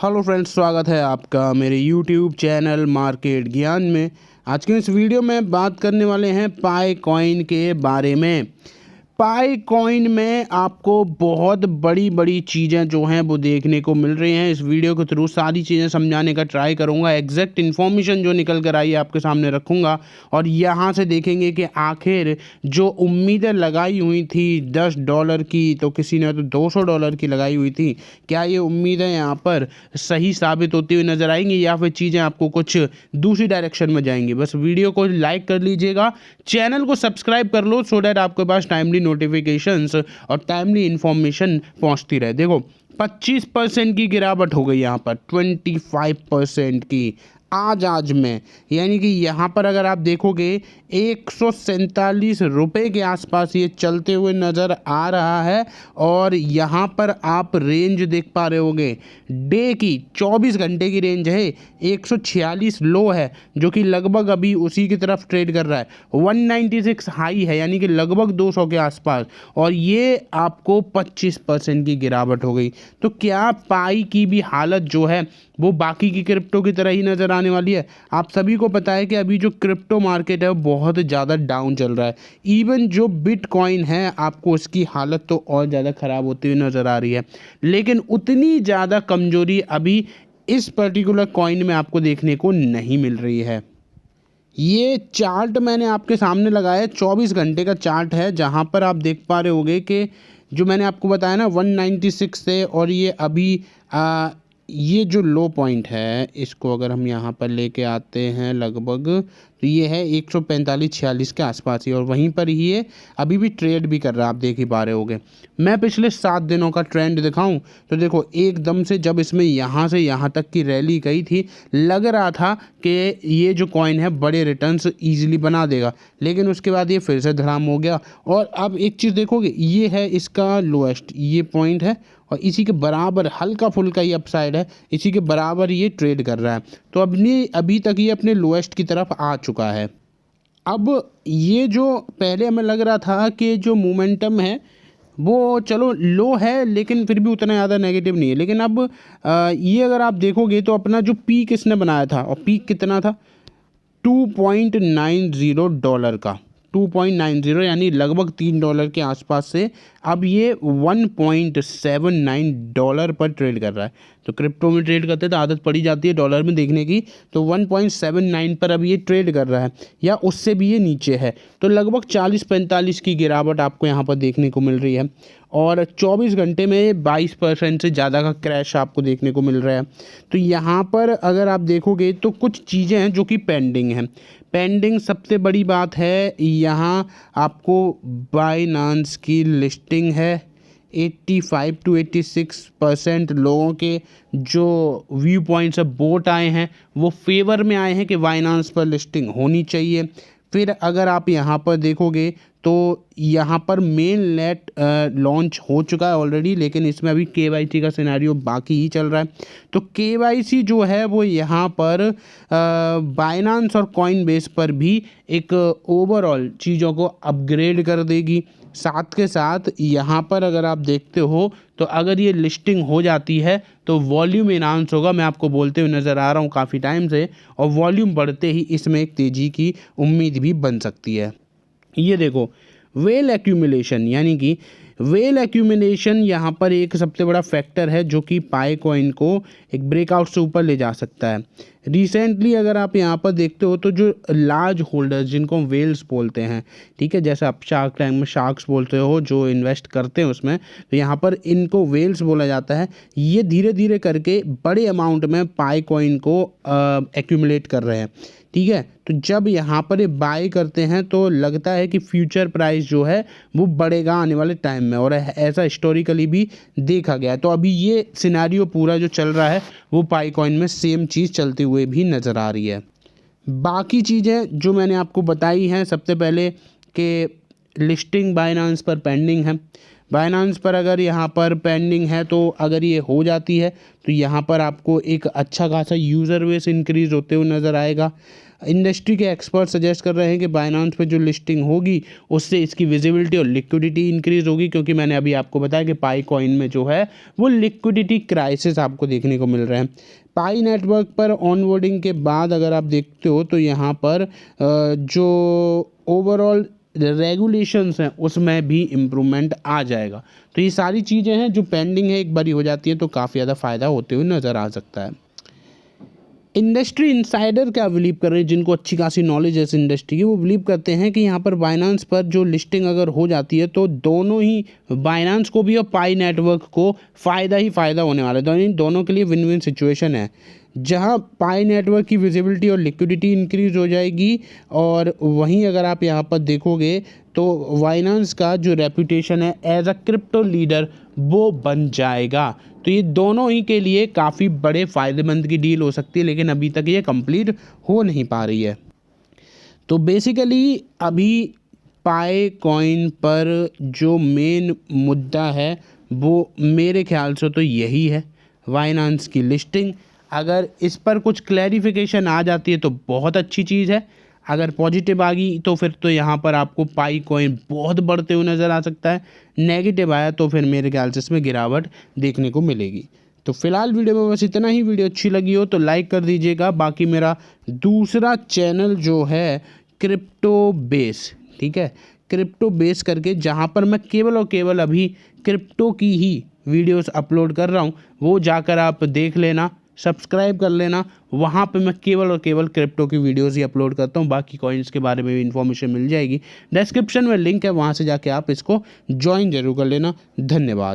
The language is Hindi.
हेलो फ्रेंड्स, स्वागत है आपका मेरे यूट्यूब चैनल मार्केट ज्ञान में। आज के इस वीडियो में बात करने वाले हैं पाई कॉइन के बारे में। पाई कॉइन में आपको बहुत बड़ी बड़ी चीज़ें जो हैं वो देखने को मिल रही हैं। इस वीडियो के थ्रू सारी चीज़ें समझाने का ट्राई करूंगा, एग्जैक्ट इन्फॉर्मेशन जो निकल कर आई है आपके सामने रखूंगा और यहाँ से देखेंगे कि आखिर जो उम्मीदें लगाई हुई थी $10 की, तो किसी ने तो $200 की लगाई हुई थी, क्या ये उम्मीदें यहाँ पर सही साबित होती हुई नज़र आएंगी या फिर चीज़ें आपको कुछ दूसरी डायरेक्शन में जाएंगी। बस वीडियो को लाइक कर लीजिएगा, चैनल को सब्सक्राइब कर लो सो डैट आपके पास टाइमली नोटिफिकेशंस और टाइमली इंफॉर्मेशन पहुंचती रहे। देखो 25% की गिरावट हो गई, यहाँ पर 25% की आज में, यानी कि यहाँ पर अगर आप देखोगे 147 रुपये के आसपास ये चलते हुए नज़र आ रहा है। और यहाँ पर आप रेंज देख पा रहे होगे, डे की 24 घंटे की रेंज है 146 लो है, जो कि लगभग अभी उसी की तरफ ट्रेड कर रहा है। 196 हाई है, यानी कि लगभग 200 के आसपास, और ये आपको 25% की गिरावट हो गई। तो क्या पाई की भी हालत जो है वो बाकी की क्रिप्टो की तरह ही नज़र आने वाली है? आप सभी को पता है कि अभी जो क्रिप्टो मार्केट है वो बहुत ज़्यादा डाउन चल रहा है। इवन जो बिटकॉइन है, आपको उसकी हालत तो और ज़्यादा ख़राब होती हुई नज़र आ रही है, लेकिन उतनी ज़्यादा कमज़ोरी अभी इस पर्टिकुलर कॉइन में आपको देखने को नहीं मिल रही है। ये चार्ट मैंने आपके सामने लगाया, 24 घंटे का चार्ट है, जहाँ पर आप देख पा रहे होंगे कि जो मैंने आपको बताया ना 196 से, और ये अभी ये जो लो पॉइंट है, इसको अगर हम यहाँ पर लेके आते हैं लगभग, तो ये है 145-46 के आसपास ही, और वहीं पर ही ये अभी भी ट्रेड भी कर रहा है। आप देख ही पा रहे होगे। मैं पिछले 7 दिनों का ट्रेंड दिखाऊं तो देखो, एकदम से जब इसमें यहाँ से यहाँ तक की रैली गई थी, लग रहा था कि ये जो कॉइन है बड़े रिटर्न्स ईजिली बना देगा, लेकिन उसके बाद ये फिर से धड़ाम हो गया। और अब एक चीज़ देखोगे, ये है इसका लोएस्ट, ये पॉइंट है, और इसी के बराबर हल्का फुल्का ही अपसाइड है, इसी के बराबर ये ट्रेड कर रहा है। तो अभी तक ये अपने लोएस्ट की तरफ आ चुका है। अब ये जो पहले हमें लग रहा था कि जो मोमेंटम है वो चलो लो है, लेकिन फिर भी उतना ज़्यादा नेगेटिव नहीं है, लेकिन अब ये अगर आप देखोगे तो अपना जो पीक इसने बनाया था, और पीक कितना था, $2.90 का, 2.90 यानी लगभग $3 के आसपास से अब ये $1.79 पर ट्रेड कर रहा है। तो क्रिप्टो में ट्रेड करते तो आदत पड़ी जाती है डॉलर में देखने की, तो 1.79 पर अब ये ट्रेड कर रहा है, या उससे भी ये नीचे है। तो लगभग 40-45 की गिरावट आपको यहाँ पर देखने को मिल रही है, और 24 घंटे में 22% से ज़्यादा का क्रैश आपको देखने को मिल रहा है। तो यहाँ पर अगर आप देखोगे तो कुछ चीज़ें हैं जो कि पेंडिंग हैं। पेंडिंग सबसे बड़ी बात है, यहाँ आपको बाइनांस की लिस्टिंग है। 85-86% लोगों के जो व्यू पॉइंट्स है वोट आए हैं, वो फेवर में आए हैं कि बाइनांस पर लिस्टिंग होनी चाहिए। फिर अगर आप यहाँ पर देखोगे तो यहाँ पर मेन नेट लॉन्च हो चुका है ऑलरेडी, लेकिन इसमें अभी KYC का सिनेरियो बाकी ही चल रहा है। तो KYC जो है वो यहाँ पर बाइनांस और कॉइनबेस पर भी एक ओवरऑल चीज़ों को अपग्रेड कर देगी। साथ के साथ यहाँ पर अगर आप देखते हो तो अगर ये लिस्टिंग हो जाती है तो वॉल्यूम इनहांस होगा, मैं आपको बोलते हुए नज़र आ रहा हूँ काफ़ी टाइम से, और वॉल्यूम बढ़ते ही इसमें एक तेज़ी की उम्मीद भी बन सकती है। ये देखो, वेल एक्यूमुलेशन, यानी कि वेल एक्यूमुलेशन यहाँ पर एक सबसे बड़ा फैक्टर है जो कि पाई कॉइन को एक ब्रेकआउट से ऊपर ले जा सकता है। रिसेंटली अगर आप यहाँ पर देखते हो तो जो लार्ज होल्डर्स, जिनको हम वेल्स बोलते हैं, ठीक है, जैसे आप शार्क टैंक में शार्क्स बोलते हो जो इन्वेस्ट करते हैं उसमें, तो यहाँ पर इनको वेल्स बोला जाता है। ये धीरे धीरे करके बड़े अमाउंट में पाई कॉइन को एक्यूमुलेट कर रहे हैं, ठीक है। तो जब यहाँ पर ये बाय करते हैं तो लगता है कि फ्यूचर प्राइस जो है वो बढ़ेगा आने वाले टाइम में, और ऐसा हिस्टोरिकली भी देखा गया है। तो अभी ये सिनेरियो पूरा जो चल रहा है वो पाई कॉइन में सेम चीज़ चलते हुए भी नज़र आ रही है। बाकी चीज़ें जो मैंने आपको बताई हैं, सबसे पहले कि लिस्टिंग बाइनांस पर पेंडिंग है। बाइनांस पर अगर यहाँ पर पेंडिंग है, तो अगर ये हो जाती है तो यहाँ पर आपको एक अच्छा खासा यूज़र बेस इंक्रीज़ होते हुए नज़र आएगा। इंडस्ट्री के एक्सपर्ट सजेस्ट कर रहे हैं कि बाइनांस पे जो लिस्टिंग होगी उससे इसकी विजिबिलिटी और लिक्विडिटी इंक्रीज़ होगी, क्योंकि मैंने अभी आपको बताया कि पाई कॉइन में जो है वो लिक्विडिटी क्राइसिस आपको देखने को मिल रहा है। पाई नेटवर्क पर ऑनबोर्डिंग के बाद अगर आप देखते हो तो यहाँ पर जो ओवरऑल रेगुलेशंस हैं उसमें भी इम्प्रूवमेंट आ जाएगा। तो ये सारी चीज़ें हैं जो पेंडिंग है, एक बारी हो जाती हैं तो काफ़ी ज़्यादा फ़ायदा होते हुए नज़र आ सकता है। इंडस्ट्री इनसाइडर क्या बिलीव कर रहे हैं, जिनको अच्छी खासी नॉलेज है इस इंडस्ट्री की, वो बिलीव करते हैं कि यहाँ पर बाइनांस पर जो लिस्टिंग अगर हो जाती है तो दोनों ही बाइनांस को भी और पाई नेटवर्क को फ़ायदा ही फ़ायदा होने वाला है। दोनों के लिए विन विन सिचुएशन है, जहाँ पाई नेटवर्क की विजिबिलिटी और लिक्विडिटी इंक्रीज़ हो जाएगी, और वहीं अगर आप यहाँ पर देखोगे तो बाइनांस का जो रेपुटेशन है एज अ क्रिप्टो लीडर वो बन जाएगा। तो ये दोनों ही के लिए काफ़ी बड़े फ़ायदेमंद की डील हो सकती है, लेकिन अभी तक ये कंप्लीट हो नहीं पा रही है। तो बेसिकली अभी पाई कॉइन पर जो मेन मुद्दा है वो मेरे ख्याल से तो यही है, बाइनांस की लिस्टिंग। अगर इस पर कुछ क्लैरिफिकेशन आ जाती है तो बहुत अच्छी चीज़ है, अगर पॉजिटिव आ गई तो फिर तो यहाँ पर आपको पाई कॉइन बहुत बढ़ते हुए नज़र आ सकता है, नेगेटिव आया तो फिर मेरे ख्याल से इसमें गिरावट देखने को मिलेगी। तो फिलहाल वीडियो में बस इतना ही। वीडियो अच्छी लगी हो तो लाइक कर दीजिएगा। बाकी मेरा दूसरा चैनल जो है क्रिप्टो बेस, ठीक है, क्रिप्टो बेस करके, जहाँ पर मैं केवल और केवल अभी क्रिप्टो की ही वीडियोस अपलोड कर रहा हूँ, वो जाकर आप देख लेना, सब्सक्राइब कर लेना। वहाँ पे मैं केवल और केवल क्रिप्टो की वीडियोस ही अपलोड करता हूँ, बाकी कॉइन्स के बारे में भी इन्फॉर्मेशन मिल जाएगी। डिस्क्रिप्शन में लिंक है, वहाँ से जाके आप इसको ज्वाइन जरूर कर लेना। धन्यवाद।